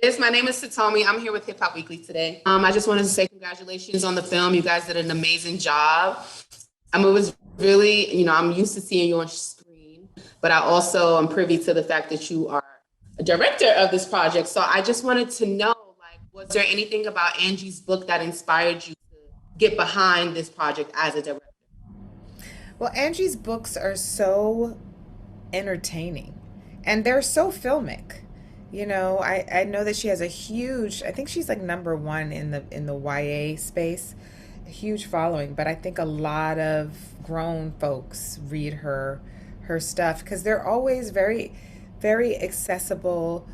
My name is Satomi. I'm here with Hip Hop Weekly today. I just wanted to say congratulations on the film. You guys did an amazing job. It was really, I'm used to seeing you on screen, but I also am privy to the fact that you are a director of this project. So I just wanted to know, like, was there anything about Angie's book that inspired you to get behind this project as a director? Well, Angie's books are so entertaining and they're so filmic. I know that she has a huge, I think she's like number one in the YA space, a huge following, but I think a lot of grown folks read her stuff because they're always very accessible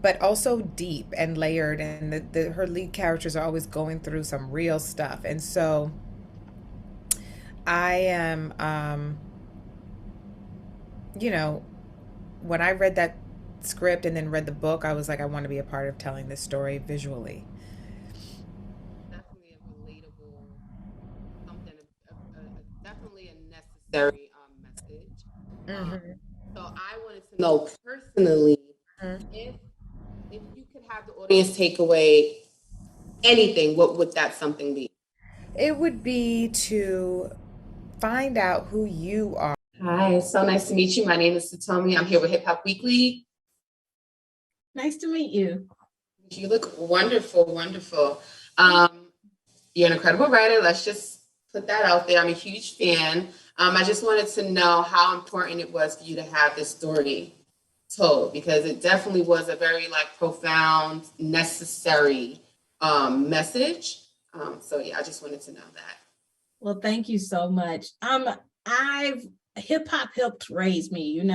but also deep and layered, and her lead characters are always going through some real stuff. And so I am, you know, when I read that script and then read the book, I was like, I want to be a part of telling this story visually. Definitely a relatable, something, definitely a necessary message. Um, Mm-hmm. so I wanted to know personally if if you could have the audience take away anything, what would that something be? It would be to find out who you are. Hi, so nice to meet you. My name is Satomi. I'm here with Hip Hop Weekly. Nice to meet you. You look wonderful, wonderful. Um, you're an incredible writer. Let's just put that out there. I'm a huge fan. I just wanted to know how important it was for you to have this story told because it definitely was a very like profound, necessary message. So yeah, I just wanted to know that. Well, thank you so much. I've hip hop helped raise me, when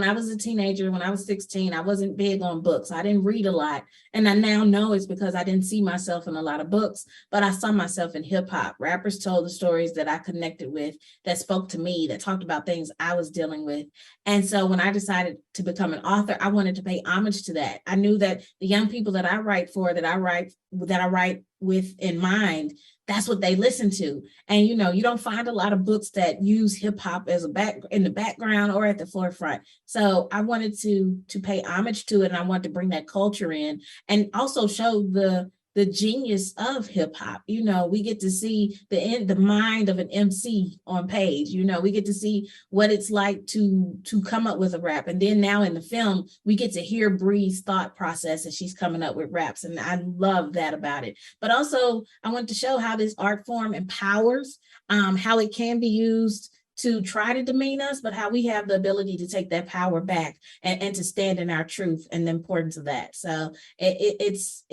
I was a teenager, when I was 16, I wasn't big on books. I didn't read a lot. And I now know it's because I didn't see myself in a lot of books, but I saw myself in hip hop. Rappers told the stories that I connected with, that spoke to me, that talked about things I was dealing with. And so when I decided to become an author, I wanted to pay homage to that. I knew that the young people that I write for, that I write with in mind, that's what they listen to. And you don't find a lot of books that use hip hop as a back in the background or at the forefront. So I wanted to pay homage to it, and I wanted to bring that culture in, and also show the genius of hip hop. We get to see the mind of an MC on page. We get to see what it's like to come up with a rap. And then now in the film, we get to hear Bree's thought process as she's coming up with raps. And I love that about it. But also I want to show how this art form empowers, how it can be used to try to demean us, but how we have the ability to take that power back and to stand in our truth and the importance of that. So it's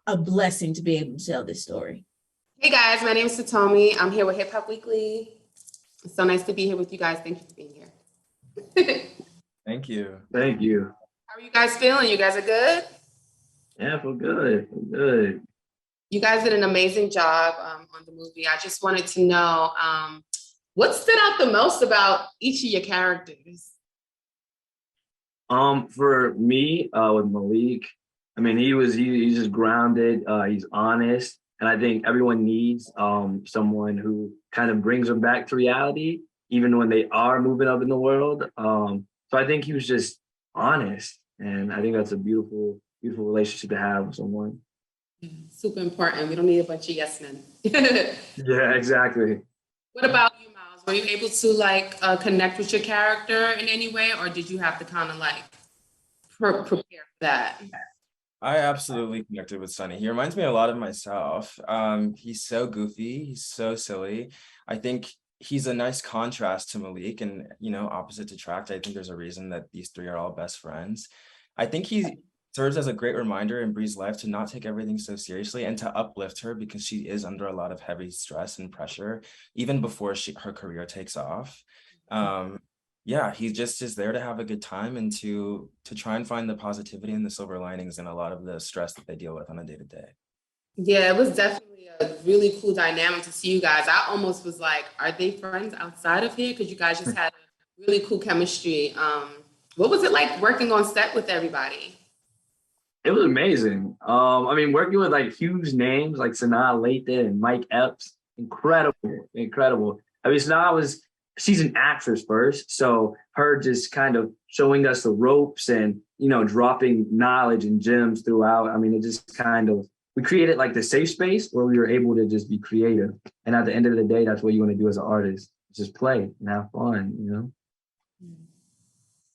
a blessing to be able to tell this story. Hey guys, my name is Satomi. I'm here with Hip Hop Weekly. It's so nice to be here with you guys. Thank you for being here. Thank you. Thank you. How are you guys feeling? You guys are good? Yeah, I feel good. I feel good. You guys did an amazing job on the movie. I just wanted to know what stood out the most about each of your characters? For me, with Malik, I mean, he's just grounded. He's honest, and I think everyone needs someone who kind of brings them back to reality, even when they are moving up in the world. So I think he was just honest, and I think that's a beautiful, beautiful relationship to have with someone. Super important. We don't need a bunch of yes men. Yeah, exactly. What about you, Miles? Were you able to connect with your character in any way, or did you have to kind of prepare for that? I absolutely connected with Sonny. He reminds me a lot of myself. He's so goofy. He's so silly. I think he's a nice contrast to Malik, and opposite to Tract. I think there's a reason that these three are all best friends. I think he serves as a great reminder in Bree's life to not take everything so seriously and to uplift her because she is under a lot of heavy stress and pressure, even before her career takes off. Yeah, he just is there to have a good time and to try and find the positivity and the silver linings in a lot of the stress that they deal with on a day-to-day. Yeah, it was definitely a really cool dynamic to see you guys. I almost was like, are they friends outside of here? Because you guys just had a really cool chemistry. What was it like working on set with everybody? It was amazing. I mean, working with like huge names like Sanaa Lathan and Mike Epps, incredible, incredible. I mean, Sanaa was she's an actress first. So her just kind of showing us the ropes and, dropping knowledge and gems throughout. I mean, it just kind of, we created like the safe space where we were able to just be creative. And at the end of the day, that's what you want to do as an artist. Just play and have fun.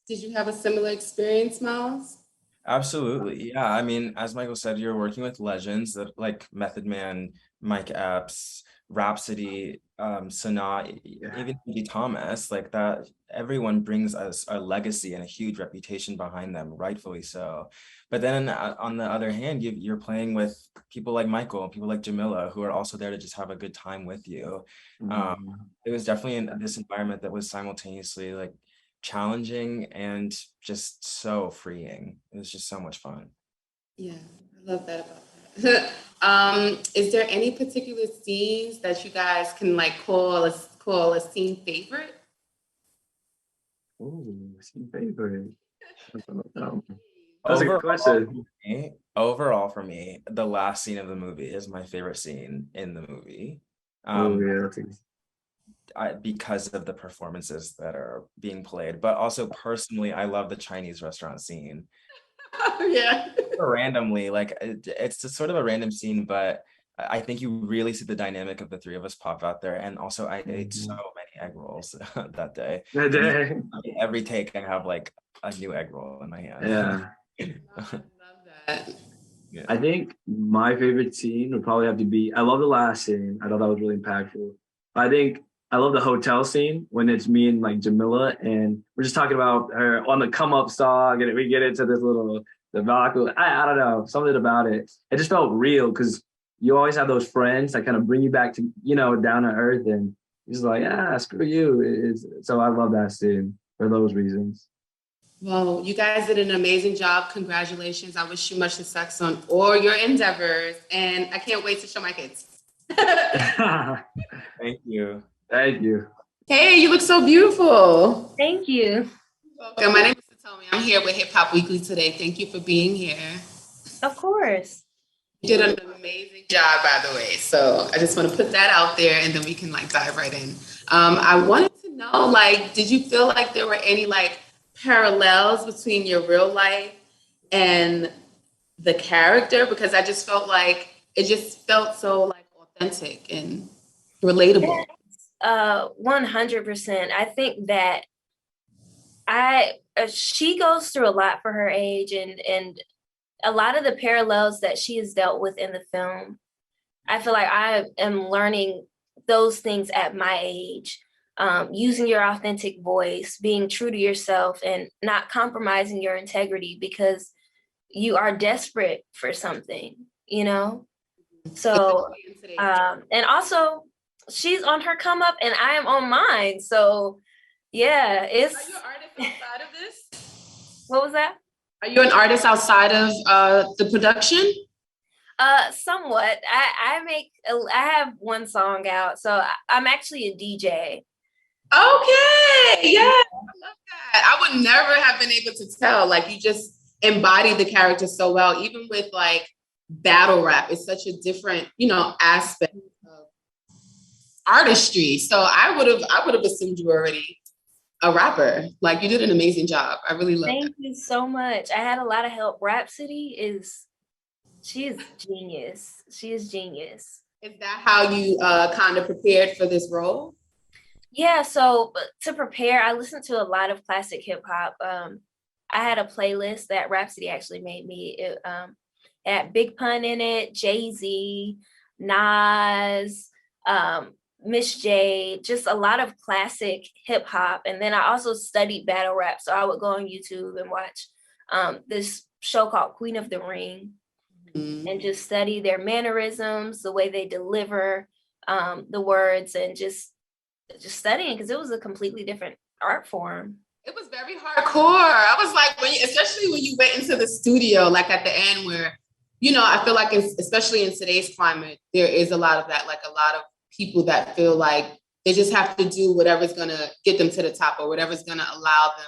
Did you have a similar experience, Miles? Absolutely. Yeah. I mean, as Michael said, you're working with legends that like Method Man, Mike Epps, Rhapsody, Sanaa, even Andy Thomas, like that. Everyone brings us a legacy and a huge reputation behind them, rightfully so. But then on the other hand, you're playing with people like Michael, people like Jamila, who are also there to just have a good time with you. It was definitely in this environment that was simultaneously like challenging and just so freeing. It was just so much fun. Yeah, I love that about that. Is there any particular scenes that you guys can like call a scene favorite? Oh, scene favorite. That's a good question. Overall, for me, the last scene of the movie is my favorite scene in the movie. Because of the performances that are being played, but also personally, I love the Chinese restaurant scene. Yeah. Randomly, like it's just sort of a random scene, but I think you really see the dynamic of the three of us pop out there. And also, I ate so many egg rolls that day. Every take, I have like a new egg roll in my hand. Yeah. I love that. Yeah. I think my favorite scene would probably have to be, I love the last scene. I thought that was really impactful. I think I love the hotel scene when it's me and like Jamila, and we're just talking about her on the come up song, and we get into this little debacle. I don't know, something about it. It just felt real because you always have those friends that kind of bring you back to, down to earth, and it's like, screw you. So I love that scene for those reasons. Well, you guys did an amazing job. Congratulations. I wish you much success on all your endeavors, and I can't wait to show my kids. Thank you. Thank you. Hey, you look so beautiful. Thank you. Welcome. My name is Satomi. I'm here with Hip Hop Weekly today. Thank you for being here. Of course. You did an amazing job, by the way. So I just want to put that out there, and then we can like dive right in. I wanted to know, like, did you feel like there were any like parallels between your real life and the character? Because I just felt like it just felt so like authentic and relatable. 100%. I think that she goes through a lot for her age, and a lot of the parallels that she has dealt with in the film, I feel like I am learning those things at my age. Using your authentic voice, being true to yourself, and not compromising your integrity because you are desperate for something, So, and also she's on her come up and I am on mine. So yeah, it's. Are you an artist outside of this? What was that? Are you an artist outside of the production? Somewhat. I have one song out, so I'm actually a DJ. Okay, yeah, I love that. I would never have been able to tell. Like, you just embody the character so well. Even with like battle rap, it's such a different, aspect of artistry. So I would have assumed you were already a rapper. Like, you did an amazing job. I really love it. Thank you so much. I had a lot of help. Rhapsody she is genius. She is genius. Is that how you kind of prepared for this role? Yeah, so to prepare, I listened to a lot of classic hip hop. I had a playlist that Rhapsody actually made me. It had Big Pun in it, Jay-Z, Nas, Miss J, just a lot of classic hip hop. And then I also studied battle rap. So I would go on YouTube and watch this show called Queen of the Ring, and just study their mannerisms, the way they deliver the words, and just studying, because it was a completely different art form. It was very hardcore. I was like, especially when you went into the studio, like at the end where, I feel like especially in today's climate, there is a lot of that, like a lot of people that feel like they just have to do whatever's going to get them to the top or whatever's going to allow them,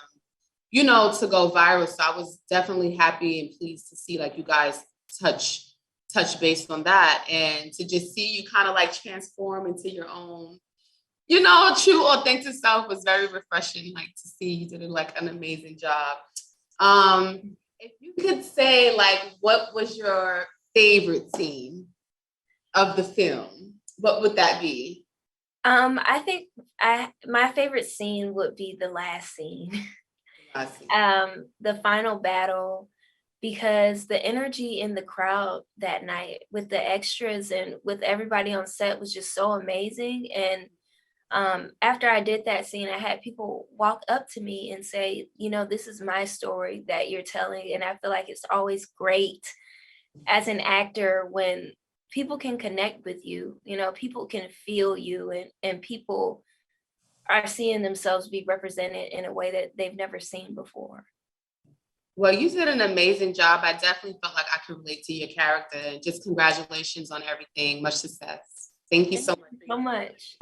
to go viral. So I was definitely happy and pleased to see like you guys touch base on that, and to just see you kind of like transform into your own, You know, true authentic self was very refreshing. Like to see you did like an amazing job. If you could say like, what was your favorite scene of the film? What would that be? I think my favorite scene would be the last scene. The final battle, because the energy in the crowd that night with the extras and with everybody on set was just so amazing. And after I did that scene, I had people walk up to me and say, you know, this is my story that you're telling. And I feel like it's always great as an actor when people can connect with you, you know, people can feel you, and people are seeing themselves be represented in a way that they've never seen before. Well, you did an amazing job. I definitely felt like I could relate to your character. Just congratulations on everything. Much success. Thank you so much. So much.